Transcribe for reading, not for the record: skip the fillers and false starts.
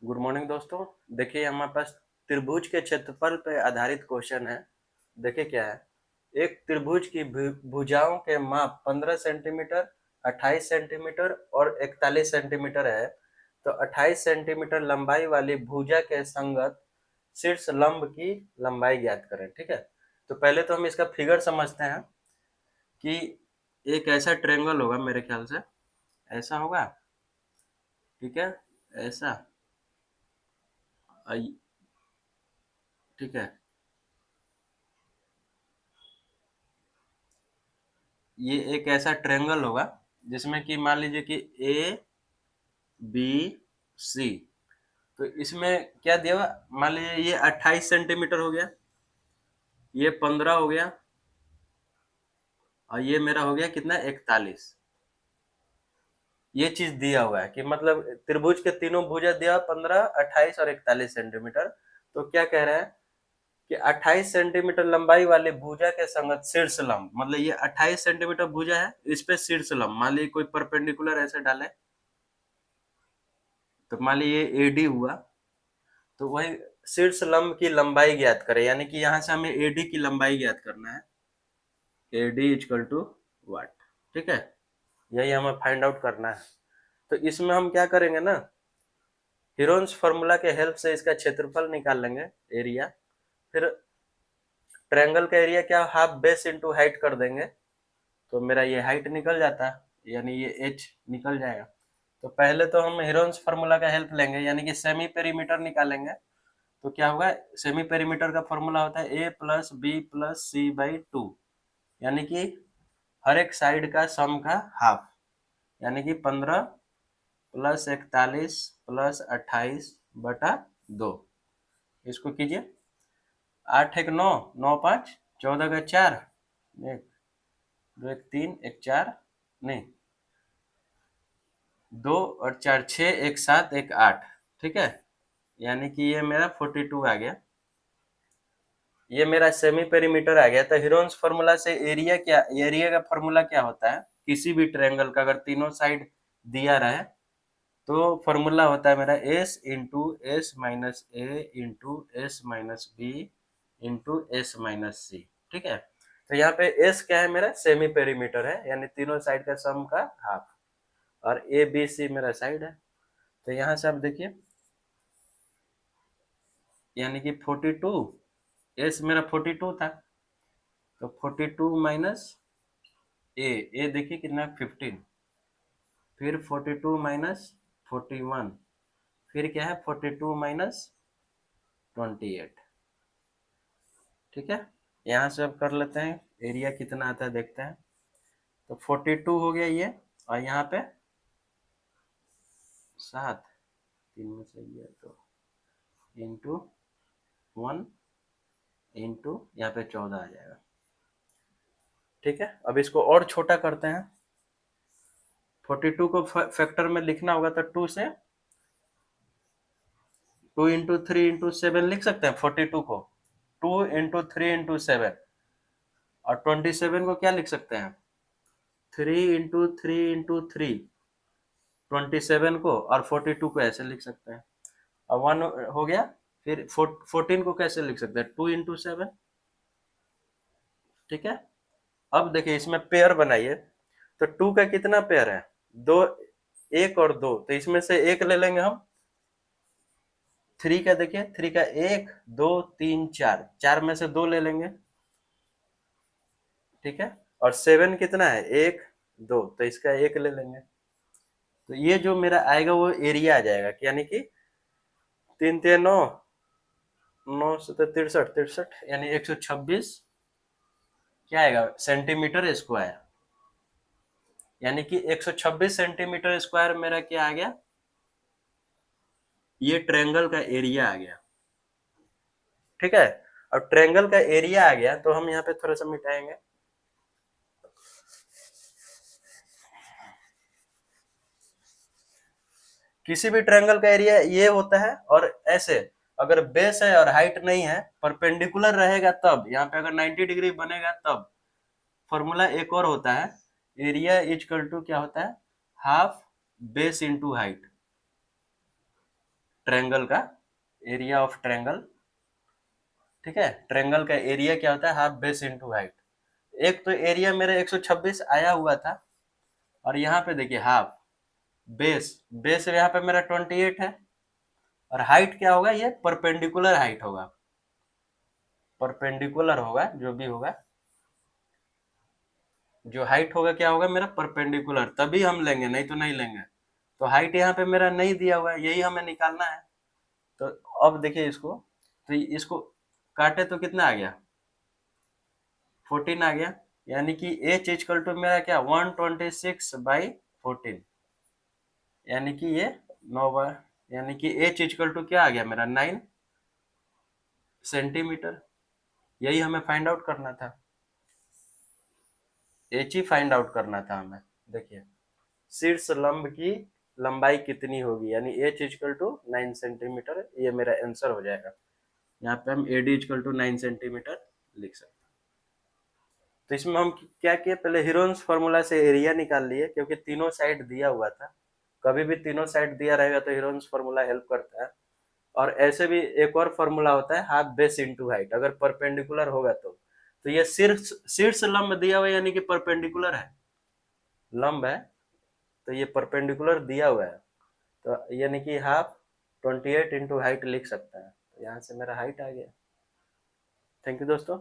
Good morning दोस्तों। देखिए हमारे पास त्रिभुज के क्षेत्रफल पर आधारित क्वेश्चन है। देखिए क्या है। एक त्रिभुज की भुजाओं के माप 15 सेंटीमीटर, 28 सेंटीमीटर और 41 सेंटीमीटर है। तो 28 सेंटीमीटर लंबाई वाली भुजा के संगत शीर्ष लंब की लंबाई ज्ञात करें। ठीक है, तो पहले तो हम इसका फिगर समझते हैं कि एक ऐसा ट्रायंगल होगा, मेरे ख्याल से ऐसा होगा। ठीक है, ऐसा। ठीक है, ये एक ऐसा ट्रायंगल होगा जिसमें कि मान लीजिए कि ए बी सी। तो इसमें क्या दिया हुआ, मान लीजिए ये 28 सेंटीमीटर हो गया, ये 15 हो गया और ये मेरा हो गया कितना, 41। ये चीज दिया हुआ है कि मतलब त्रिभुज के तीनों भुजा दिया 15, 28 और 41 सेंटीमीटर। तो क्या कह रहे हैं कि 28 सेंटीमीटर लंबाई वाले भुजा के संगत शीर्ष लंब, मतलब ये 28 सेंटीमीटर भुजा है, इस पे शीर्ष लंब मान लीजिए कोई परपेंडिकुलर ऐसे डाले, तो मान लीजिए ये एडी हुआ। तो वही शीर्ष लंब की लंबाई ज्ञात करें, यानी कि यहाँ से हमें एडी की लंबाई ज्ञात करना है। एडी इक्वल टू वाट। ठीक है, यही हमें फाइंड आउट करना है। तो इसमें हम क्या करेंगे ना, हीरोन्स फॉर्मूला के हेल्प से इसका क्षेत्रफल निकाल लेंगे, एरिया। फिर ट्रायंगल का एरिया क्या, हाफ बेस इंटू हाइट कर देंगे, तो मेरा ये हाइट निकल जाता है, यानी ये एच निकल जाएगा। तो पहले तो हम हीरोन्स फॉर्मूला का हेल्प लेंगे, यानी कि सेमी पेरीमीटर निकालेंगे। तो क्या होगा, सेमी पेरीमीटर का फॉर्मूला होता है A plus B plus C by two, यानी कि हर एक साइड का सम का हाफ, यानी कि 15 प्लस 41 प्लस 28 बटा 2। इसको कीजिए, 8 एक 9, 9 5 14 का 4, एक 2 एक 3 एक 4, नहीं 2 और 4 6 एक 7 एक 8। ठीक है, यानी कि ये मेरा 42 आ गया। ये मेरा सेमी पेरीमीटर आ गया। तो हीरोन्स फॉर्मूला से एरिया क्या, एरिया का फॉर्मूला क्या होता है किसी भी ट्रायंगल का, अगर तीनों साइड दिया रहे तो फॉर्मूला होता है मेरा S into S minus A into S minus B into S minus C. ठीक है, तो यहाँ पे एस क्या है, मेरा सेमी पेरीमीटर है, यानी तीनों साइड का सम का हाफ, और ए बी सी मेरा साइड है। तो यहाँ से आप देखिए, यानी कि 42, एस मेरा 42 था, तो 42 माइनस ए देखिए कितना 15, फिर 42 माइनस 41, फिर क्या है 42 माइनस 28। ठीक है, यहाँ से अब कर लेते हैं एरिया कितना आता है देखते हैं। तो 42 हो गया ये, और यहाँ पे 7, 3 में से ये तो इंटू 1 इंटू यहाँ पे 14 आ जाएगा। ठीक है, अब इसको और छोटा करते हैं। 42 को फैक्टर में लिखना होगा तो 2 से, 2 इंटू 3 इंटू 7 लिख सकते हैं 42 को, 2 इंटू 3 इंटू 7। और 27 को क्या लिख सकते हैं, 3 इंटू 3 इंटू 3, 27 को, और 42 को ऐसे लिख सकते हैं। और 1 हो गया। फिर 14 को कैसे लिख सकते हैं, 2 इंटू 7। ठीक है, अब देखिए इसमें पेयर बनाइए। तो 2 का कितना पेयर है, दो, एक और दो, तो इसमें से एक ले लेंगे हम। 3 का देखिए, 3 का 1 2 3 4, 4 में से 2 ले लेंगे। ठीक है, और 7 कितना है, 1 2, तो इसका 1 ले लेंगे। तो ये जो मेरा आएगा वो एरिया आ जाएगा, यानी कि 3 3 9, 9 से 63, 63 यानी 126 क्या आएगा सेंटीमीटर स्क्वायर, यानी कि 126 सेंटीमीटर स्क्वायर मेरा क्या आ गया, ये ट्रायंगल का एरिया आ गया। ठीक है, अब ट्रायंगल का एरिया आ गया तो हम यहाँ पे थोड़ा सा मिटाएंगे। किसी भी ट्रायंगल का एरिया ये होता है, और ऐसे अगर बेस है और हाइट नहीं है, परपेंडिकुलर रहेगा तब, यहाँ पे अगर 90 डिग्री बनेगा तब फॉर्मूला एक और होता है, एरिया इक्वल टू क्या होता है, half base into height. Triangle का एरिया ऑफ ट्रायंगल, ठीक है। ट्रायंगल का एरिया क्या होता है, हाफ बेस इंटू हाइट। एक तो एरिया मेरा 126 आया हुआ था, और यहाँ पे देखिए हाफ बेस, बेस यहाँ पे मेरा 28 है, और हाइट क्या होगा, ये परपेंडिकुलर हाइट होगा, परपेंडिकुलर होगा जो भी होगा, जो हाइट होगा क्या होगा मेरा परपेंडिकुलर, तभी हम लेंगे, नहीं तो नहीं लेंगे। तो हाइट यहाँ पे मेरा नहीं दिया हुआ है, यही हमें निकालना है। तो अब देखिए इसको, तो इसको काटे तो कितना आ गया, 14 आ गया, यानी कि एच इक्वल टू मेरा क्या 126/14, यानी कि ये 9 बार, यानी कि एच इक्वल टू क्या आ गया मेरा 9 सेंटीमीटर। यही हमें फाइंड आउट करना था, एच ही फाइंड आउट करना था हमें। देखिए शीर्ष लंब की लंबाई कितनी होगी, यानी एच इक्वल टू 9 सेंटीमीटर, ये मेरा आंसर हो जाएगा। यहाँ पे हम एडी इक्वल टू 9 सेंटीमीटर लिख सकते हैं। तो इसमें हम क्या किए, पहले हीरोन्स फार्मूला से एरिया निकाल लिए, क्योंकि तीनों साइड दिया हुआ था। कभी भी तीनों साइड दिया रहेगा तो हीरोन्स फार्मूला हेल्प करता है। और ऐसे भी एक और फार्मूला होता है, हाफ बेस इनटू हाइट, अगर परपेंडिकुलर होगा तो ये शीर्ष शीर्ष लंब दिया हुआ है, यानी कि परपेंडिकुलर है, लंब है, तो ये परपेंडिकुलर दिया हुआ है, तो यानी कि हाफ 28 इंटू हाइट लिख सकता है। तो यहाँ से मेरा हाइट आ गया। थैंक यू दोस्तों।